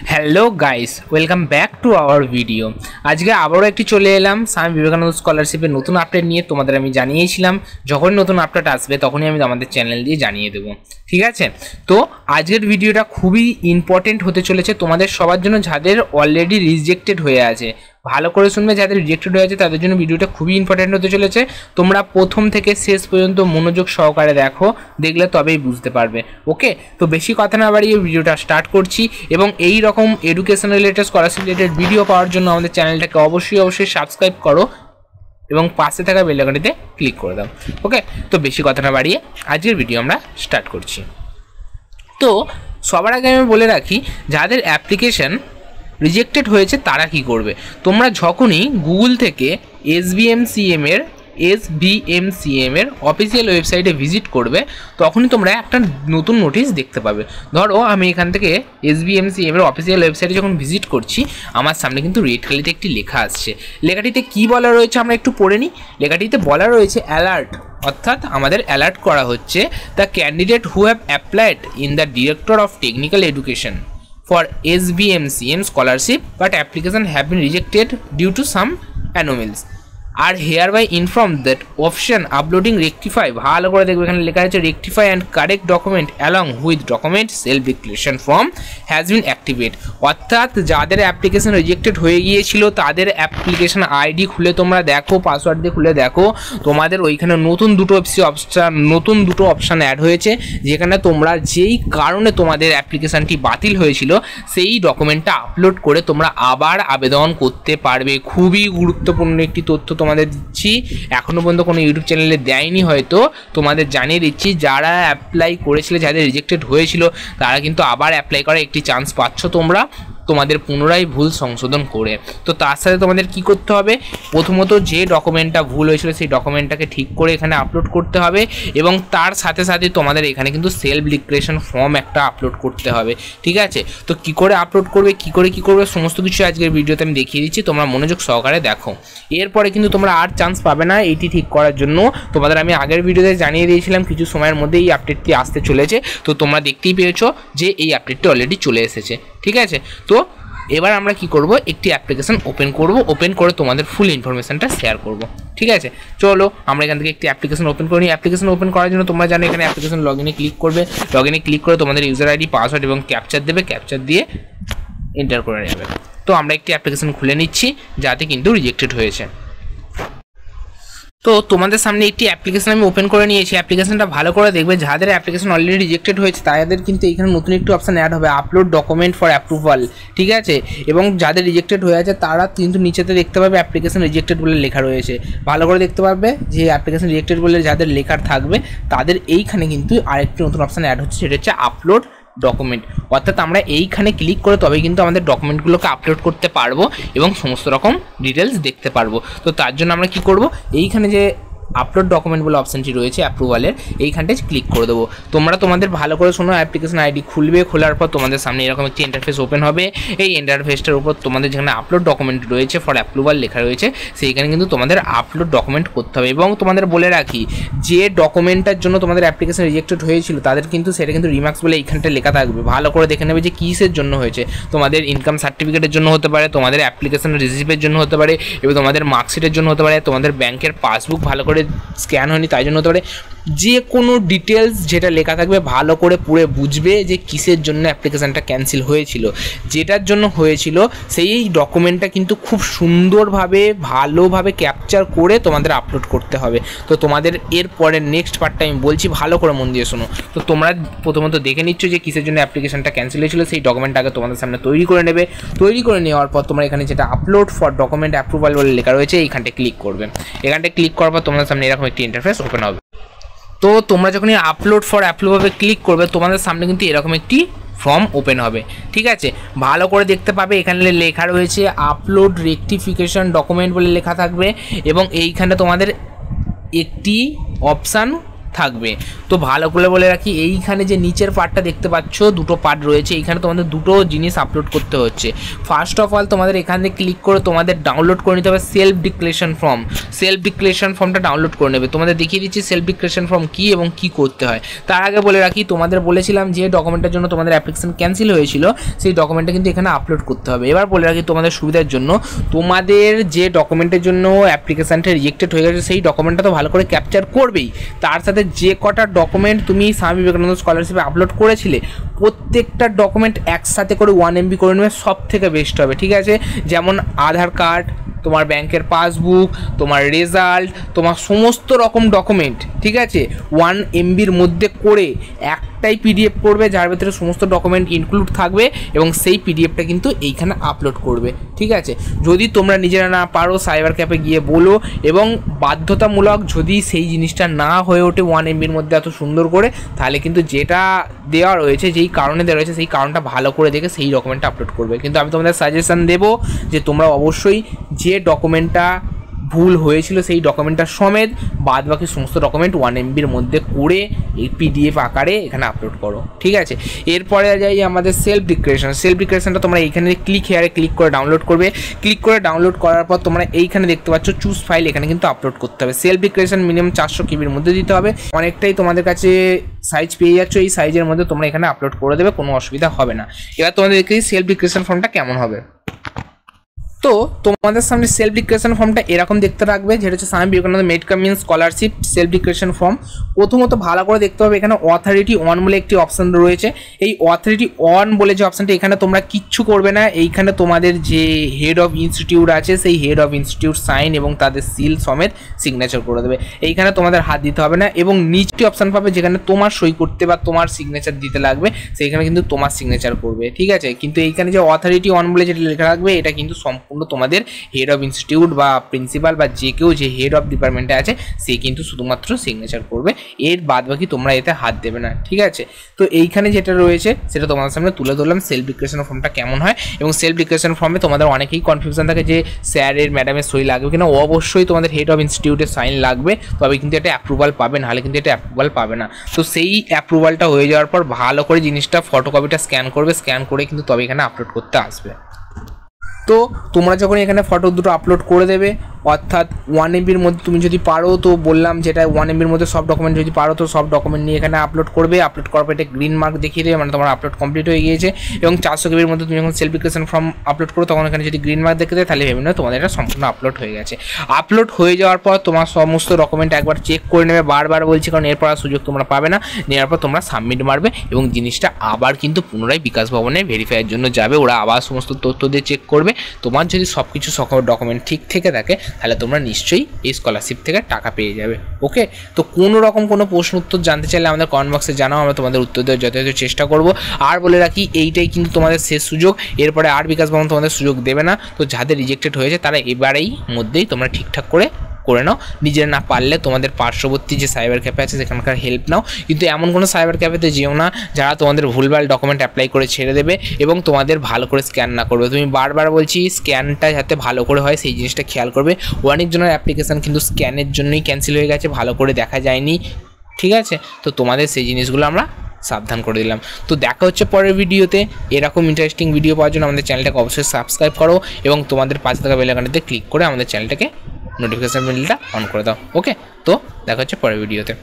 Hello guys, welcome back to our video. আজকে আবারও একটি চলে এলাম স্বামী বিবেকানন্দ স্কলারশিপের নতুন আপডেট নিয়ে। তোমাদের আমি জানিয়েছিলাম যখন নতুন আপডেট আসবে তখনই আমি আমাদের চ্যানেল দিয়ে জানিয়ে দেবো, ঠিক আছে? তো আজকের ভিডিওটা খুবই ইম্পর্টেন্ট হতে চলেছে তোমাদের সবার জন্য, যাদের অলরেডি রিজেক্টেড হয়ে আছে। ভালো করে শুনবে, যাদের রিজেক্টেড হয়ে আছে তাদের জন্য ভিডিওটা খুবই ইম্পর্টেন্ট হতে চলেছে। তোমরা প্রথম থেকে শেষ পর্যন্ত মনোযোগ সহকারে দেখো, দেখলে তবেই বুঝতে পারবে। ওকে, তো বেশি কথা না বাড়িয়ে ভিডিওটা স্টার্ট করছি। এবং এই রকম education related, scholarship related video পাওয়ার জন্য আমাদের চ্যানেলটাকে অবশ্যই সাবস্ক্রাইব করো এবং পাশে থাকা বেল আইকনটিতে ক্লিক করে দাও। ওকে, তো বেশি কথা না বাড়িয়ে আজকের ভিডিও আমরা স্টার্ট করছি। তো সবার আগে আমি বলে রাখি, যাদের অ্যাপ্লিকেশন রিজেক্টেড হয়েছে তারা কি করবে। তোমরা যখনই গুগল থেকে এসবিএমসিএম এর অফিসিয়াল ওয়েবসাইটে ভিজিট করবে তখনই তোমরা একটা নতুন নোটিশ দেখতে পাবে। ধরো আমি এখান থেকে এসবিএমসিএম এর অফিসিয়াল ওয়েবসাইটে যখন ভিজিট করছি, আমার সামনে কিন্তু রেড কালিতে একটি লেখা আসছে। লেখাটিতে কি বলা রয়েছে আমরা একটু পড়ে নিই। লেখাটিতে বলা রয়েছে অ্যালার্ট, অর্থাৎ আমাদের অ্যালার্ট করা হচ্ছে, the candidate who have applied in the director of technical education for SBMCM scholarship but application have been rejected due to some anomalies are hereby informed that option uploading rectify, ভালো করে দেখবে এখানে লেখা আছে rectify and correct document along with document self declaration form has been activated। অর্থাৎ যাদের application rejected হয়ে গিয়েছিল তাদের অ্যাপ্লিকেশন আইডি খুলে তোমরা দেখো, পাসওয়ার্ড দিয়ে খুলে দেখো, তোমাদের ওইখানে নতুন দুটো অপশান অ্যাড হয়েছে, যেখানে তোমরা যেই কারণে তোমাদের অ্যাপ্লিকেশনটি বাতিল হয়েছিল সেই ডকুমেন্টটা আপলোড করে তোমরা আবার আবেদন করতে পারবে। খুবই গুরুত্বপূর্ণ একটি তথ্য তোমাদের দিচ্ছি, এখনো পর্যন্ত কোনো ইউটিউব চ্যানেলে দেয়নি, হয়তো তোমাদের জানিয়ে দিচ্ছি। যারা অ্যাপ্লাই করেছিল, যাদের রিজেক্টেড হয়েছিল, তারা কিন্তু আবার অ্যাপ্লাই করার একটি চান্স পাচ্ছ তোমরা, তোমাদের পুনরায় ভুল সংশোধন করে। তো তার সাথে তোমাদের কি করতে হবে, প্রথমত যে ডকুমেন্টটা ভুল হয়েছিল সেই ডকুমেন্টটাকে ঠিক করে এখানে আপলোড করতে হবে, এবং তার সাথে সাথে তোমাদের এখানে কিন্তু সেলফ ডিক্লারেশন ফর্ম একটা আপলোড করতে হবে, ঠিক আছে? তো কি করে আপলোড করবে, কি করবে সমস্ত কিছু আজকের ভিডিওতে আমি দেখিয়ে দিচ্ছি, তোমরা মনোযোগ সহকারে দেখো। এরপরে কিন্তু তোমরা আর চান্স পাবে না এইটি ঠিক করার জন্য। তোমাদের আমি আগের ভিডিওতে জানিয়ে দিয়েছিলাম কিছু সময়ের মধ্যে এই আপডেটটি আসতে চলেছে, তো তোমরা দেখতেই পেয়েছো যে এই আপডেটটি অলরেডি চলে এসেছে, ঠিক আছে? তো এবার আমরা কি করব, একটি অ্যাপ্লিকেশন ওপেন করে তোমাদের ফুল ইনফরমেশনটা শেয়ার করব, ঠিক আছে? চলো আমরা এখান থেকে একটি অ্যাপ্লিকেশন ওপেন করি। অ্যাপ্লিকেশন ওপেন করার জন্য তোমরা জানো এখানে অ্যাপ্লিকেশন লগইনে ক্লিক করবে। লগইনে ক্লিক করে তোমাদের ইউজার আইডি, পাসওয়ার্ড এবং ক্যাপচার দেবে, ক্যাপচার দিয়ে এন্টার করে নেবে। তো আমরা একটি অ্যাপ্লিকেশন খুলে নিচ্ছি যাতে কিন্তু রিজেক্টেড হয়েছে। তো তোমাদের সামনে একটি অ্যাপ্লিকেশন আমি ওপেন করে নিয়েছি। অ্যাপ্লিকেশনটা ভালো করে দেখবে, যাদের অ্যাপ্লিকেশন অলরেডি রিজেক্টেড হয়েছে তাদের কিন্তু এখানে নতুন একটি অপশান অ্যাড হবে, আপলোড ডকুমেন্ট ফর অ্যাপ্রুভাল, ঠিক আছে? এবং যাদের রিজেক্টেড হয়ে আছে তারা কিন্তু নিচেতে দেখতে পাবে অ্যাপ্লিকেশন রিজেক্টেড বলে লেখা রয়েছে। ভালো করে দেখতে পাবে যে অ্যাপ্লিকেশন রিজেক্টেড বলে যাদের লেখা থাকবে তাদের এইখানে কিন্তু আরেকটি নতুন অপশান অ্যাড হচ্ছে, সেটা হচ্ছে আপলোড ডকুমেন্ট। অর্থাৎ আমরা এইখানে ক্লিক করে তবে কিন্তু আমাদের ডকুমেন্টগুলোকে আপলোড করতে পারবো এবং সমস্ত রকম ডিটেলস দেখতে পারবো। তো তার জন্য আমরা কি করব, এইখানে যে আপলোড ডকুমেন্ট বলে অপশানটি রয়েছে অ্যাপ্রুভালের, এইখানটায় ক্লিক করে দেবো। তোমরা তোমাদের ভালো করে শোনো, অ্যাপ্লিকেশন আইডি খুলবে, খোলার পর তোমাদের সামনে এরকম একটি ইন্টারফেস ওপেন হবে। এই ইন্টারফেসটার উপর তোমাদের যেখানে আপলোড ডকুমেন্ট রয়েছে ফর অ্যাপ্রুভাল লেখা রয়েছে, সেইখানে কিন্তু তোমাদের আপলোড ডকুমেন্ট করতে হবে। এবং তোমাদের বলে রাখি, যে ডকুমেন্টটার জন্য তোমাদের অ্যাপ্লিকেশন রিজেক্টেড হয়েছিল তাদের কিন্তু সেটা কিন্তু রিমার্কস বলে এইখানটা লেখা থাকবে। ভালো করে দেখে নেবে যে কিসের জন্য হয়েছে। তোমাদের ইনকাম সার্টিফিকেটের জন্য হতে পারে, তোমাদের অ্যাপ্লিকেশন রিসিভের জন্য হতে পারে, এবং তোমাদের মার্কশিটের জন্য হতে পারে, তোমাদের ব্যাংকের পাসবুক ভালো করে স্ক্যান হয়নি তাই জন্য হতে পারে। যে কোনো ডিটেলস যেটা লেখা থাকবে ভালো করে পুরো বুঝবে যে কিসের জন্য অ্যাপ্লিকেশানটা ক্যান্সেল হয়েছিল। যেটার জন্য হয়েছিল সেই ডকুমেন্টটা কিন্তু খুব সুন্দরভাবে ভালোভাবে ক্যাপচার করে তোমাদের আপলোড করতে হবে। তো তোমাদের এরপরে নেক্সট পার্টটা আমি বলছি, ভালো করে মন দিয়ে শোনো। তো তোমরা প্রথমত দেখে নিচ্ছ যে কিসের জন্য অ্যাপ্লিকেশানটা ক্যান্সেল হয়েছিল, সেই ডকুমেন্টটাকে তোমাদের সামনে তৈরি করে নেবে। তৈরি করে নেওয়ার পর তোমরা এখানে যেটা আপলোড ফর ডকুমেন্ট অ্যাপ্রুভাল বলে লেখা রয়েছে এইখানটায় ক্লিক করবে। এখানটায় ক্লিক করার পর তোমাদের সামনে এরকম একটি ইন্টারফেস ওপেন হবে। তো তোমরা যখন আপলোড ফর অ্যাপ্রুভালে ক্লিক করবে তোমাদের সামনে কিন্তু এরকম একটি ফর্ম ওপেন হবে, ঠিক আছে? ভালো করে দেখতে পাবে এখানে লেখা রয়েছে আপলোড রেকটিফিকেশন ডকুমেন্ট বলে লেখা থাকবে, এবং এইখানে তোমাদের একটি অপশান থাকবে। তো ভালো করে বলে রাখি, এইখানে যে নিচের পার্টটা দেখতে পাচ্ছ, দুটো পার্ট রয়েছে, এইখানে তোমাদের দুটো জিনিস আপলোড করতে হচ্ছে। ফার্স্ট অফ অল তোমাদের এখান থেকে ক্লিক করে তোমাদের ডাউনলোড করে নিতে হবে self declaration form. Self declaration ফর্মটা ডাউনলোড করে নেবে। তোমাদের দেখিয়ে দিচ্ছি সেলফ ডিক্লারেশন ফর্ম কী এবং কী করতে হয়। তার আগে বলে রাখি, তোমাদের বলেছিলাম যে ডকুমেন্টের জন্য তোমাদের অ্যাপ্লিকেশন ক্যান্সেল হয়েছিল, সেই ডকুমেন্টটা কিন্তু এখানে আপলোড করতে হবে। এবার বলে রাখি তোমাদের সুবিধার জন্য, তোমাদের যে ডকুমেন্টের জন্য অ্যাপ্লিকেশনটা রিজেক্টেড হয়ে গেছে সেই ডকুমেন্টটা তো ভালো করে ক্যাপচার করবেই, তার সাথে যে কটা ডকুমেন্ট তুমি স্বামী বিবেকানন্দ স্কলারশিপে আপলোড করেছিলে প্রত্যেকটা ডকুমেন্ট একসাথে করে 1 MB করে নেবে, সব থেকে বেস্ট হবে। ঠিক আছে, যেমন আধার কার্ড, তোমার ব্যাংকের পাসবুক, তোমার রেজাল্ট, তোমার সমস্ত রকম ডকুমেন্ট, ঠিক আছে, 1 MBর মধ্যে করে একটাই PDF করবে যার ভেতরে সমস্ত ডকুমেন্ট ইনক্লুড থাকবে এবং সেই PDFটা কিন্তু এইখানে আপলোড করবে। ঠিক আছে, যদি তোমরা নিজেরা না পারো সাইবার ক্যাফে গিয়ে বলো, এবং বাধ্যতামূলক যদি সেই জিনিসটা না হয়ে ওঠে 1 MBর মধ্যে এত সুন্দর করে, তাহলে কিন্তু যেটা দেওয়া রয়েছে, যেই কারণে দেওয়া রয়েছে সেই কারণটা ভালো করে দেখে সেই ডকুমেন্টটা আপলোড করবে। কিন্তু আমি তোমাদের সাজেশন দেবো যে তোমরা অবশ্যই যে ডকুমেন্টটা ভুল হয়েছিল সেই ডকুমেন্টটা সমেত বাদ বাকি সমস্ত ডকুমেন্ট 1 MBর মধ্যে করে এই PDF আকারে এখানে আপলোড করো। ঠিক আছে, এরপরে যাই আমাদের সেলফ ডিক্লারেশন। সেলফ ডিক্লারেশনটা তোমরা এইখানে হেয়ারে ক্লিক করে ডাউনলোড করবে। ক্লিক করে ডাউনলোড করার পর তোমরা এইখানে দেখতে পাচ্ছ চুজ ফাইল, এখানে কিন্তু আপলোড করতে হবে। সেলফ ডিক্লারেশন মিনিমাম 400 KBর মধ্যে দিতে হবে। অনেকটাই তোমাদের কাছে সাইজ পেয়ে যাচ্ছ, এই সাইজের মধ্যে তোমরা এখানে আপলোড করে দেবে, কোনো অসুবিধা হবে না। এবার তোমাদের দেখি সেলফ ডিক্লারেশন ফর্মটা কেমন হবে। তো তোমাদের সামনে সেলফ ডিক্লারেশন ফর্মটা এরকম দেখতে রাখবে, যেটা হচ্ছে Swami Vivekananda medical means scholarship self declaration form. প্রথমত ভালো করে দেখতে হবে, এখানে অথরিটি অন বলে একটি অপশান রয়েছে। এই অথরিটি অন বলে যে অপশানটা, এখানে তোমরা কিচ্ছু করবে না। এইখানে তোমাদের যে হেড অফ ইনস্টিটিউট আছে সেই হেড অফ ইনস্টিটিউট সাইন এবং তাদের সিল সমেত সিগনেচার করে দেবে। এইখানে তোমাদের হাত দিতে হবে না, এবং নিচটি অপশান পাবে যেখানে তোমার সই করতে বা তোমার সিগনেচার দিতে লাগবে, সেইখানে কিন্তু তোমার সিগনেচার করবে। ঠিক আছে, কিন্তু এইখানে যে অথরিটি অন বলে যেটা লেখা রাখবে, এটা কিন্তু সম্পূর্ণ তোমাদের হেড অফ ইনস্টিটিউট বা প্রিন্সিপাল বা যে কেউ যে হেড অফ ডিপার্টমেন্টে আছে সে কিন্তু শুধুমাত্র সিগনেচার করবে, এর বাদ বাকি তোমরা এতে হাত দেবে না। ঠিক আছে, তো এইখানে যেটা রয়েছে সেটা তোমাদের সামনে তুলে ধরলাম সেলফ ডিক্লারেশন ফর্মটা কেমন হয়। এবং সেলফ ডিক্লারেশন ফর্মে তোমাদের অনেকেই কনফিউশন থাকে যে স্যারের ম্যাডামের সই লাগবে কিনা। অবশ্যই তোমাদের হেড অফ ইনস্টিটিউটের সাইন লাগবে, তবে কিন্তু এটা অ্যাপ্রুভাল পাবে, নাহলে কিন্তু এটা অ্যাপ্রুভাল পাবে না। তো সেই অ্যাপ্রুভালটা হয়ে যাওয়ার পর ভালো করে জিনিসটা ফটোকপিটা স্ক্যান করবে, স্ক্যান করে কিন্তু তবে এখানে আপলোড করতে আসবে। তো তোমরা যখন এখানে ফটো দুটো আপলোড করে দেবে, অর্থাৎ 1 MBর মধ্যে তুমি যদি পারো, তো বললাম যেটা 1 MBর মধ্যে সব ডকুমেন্ট যদি পারো তো সব ডকুমেন্ট নিয়ে এখানে আপলোড করবে। আপলোড করার পর এটা গ্রিন মার্ক দেখিয়ে দেবে, মানে তোমার আপলোড কমপ্লিট হয়ে গিয়েছে। এবং 400 KBর মধ্যে তুমি যখন সেলফ ডিক্লারেশন ফর্ম আপলোড করো, তখন এখানে যদি গ্রিন মার্ক দেখে দেয় তাহলে ভেবে নাও তোমাদের এটা সম্পূর্ণ আপলোড হয়ে গেছে। আপলোড হয়ে যাওয়ার পর তোমার সমস্ত ডকুমেন্ট একবার চেক করে নেবে, বারবার বলছি, কারণ এরপর আর সুযোগ তোমরা পাবে না। নেওয়ার পর তোমরা সাবমিট মারবে এবং জিনিসটা আবার কিন্তু পুনরায় বিকাশ ভবনে ভেরিফাইয়ের জন্য যাবে। ওরা আবার সমস্ত তথ্য দিয়ে চেক করবে। তোমার যদি সব কিছু সকল ডকুমেন্ট ঠিক থেকে থাকে তাহলে তোমরা নিশ্চয়ই এই স্কলারশিপ থেকে টাকা পেয়ে যাবে। ওকে, তো কোনো রকম কোনো প্রশ্ন উত্তর জানতে চাইলে আমাদের কমেন্ট বক্সে জানাও, আমরা তোমাদের উত্তর দেওয়ার যথাযথ চেষ্টা করব। আর বলে রাখি, এইটাই কিন্তু তোমাদের শেষ সুযোগ, এরপরে আর বিকাশ ভবন তোমাদের সুযোগ দেবে না। তো যাদের রিজেক্টেড হয়েছে তারা এবারেই মধ্যেই তোমরা ঠিকঠাক করে নাও। নিজের না পারলে তোমাদের পার্শ্ববর্তী যে সাইবার ক্যাফে আছে সেখানকার হেল্প নাও, কিন্তু এমন কোনো সাইবার ক্যাফেতে যেও না যারা তোমাদের ভুলভাল ডকুমেন্ট অ্যাপ্লাই করে ছেড়ে দেবে এবং তোমাদের ভালো করে স্ক্যান না করবে। তুমি বারবার বলছি, স্ক্যানটা যাতে ভালো করে হয় সেই জিনিসটা খেয়াল করবে। অনেকজনের অ্যাপ্লিকেশান কিন্তু স্ক্যানের জন্যই ক্যান্সেল হয়ে গেছে, ভালো করে দেখা যায়নি। ঠিক আছে, তো তোমাদের সেই জিনিসগুলো আমরা সাবধান করে দিলাম। তো দেখা হচ্ছে পরের ভিডিওতে। এরকম ইন্টারেস্টিং ভিডিও পাওয়ার জন্য আমাদের চ্যানেলটাকে অবশ্যই সাবস্ক্রাইব করো এবং তোমাদের পাশে থাকা বেল আইকনটিতে ক্লিক করে আমাদের চ্যানেলটাকে নোটিফিকেশন বেলটা অন করে দাও। ওকে, তো দেখা হচ্ছে পরের ভিডিওতে।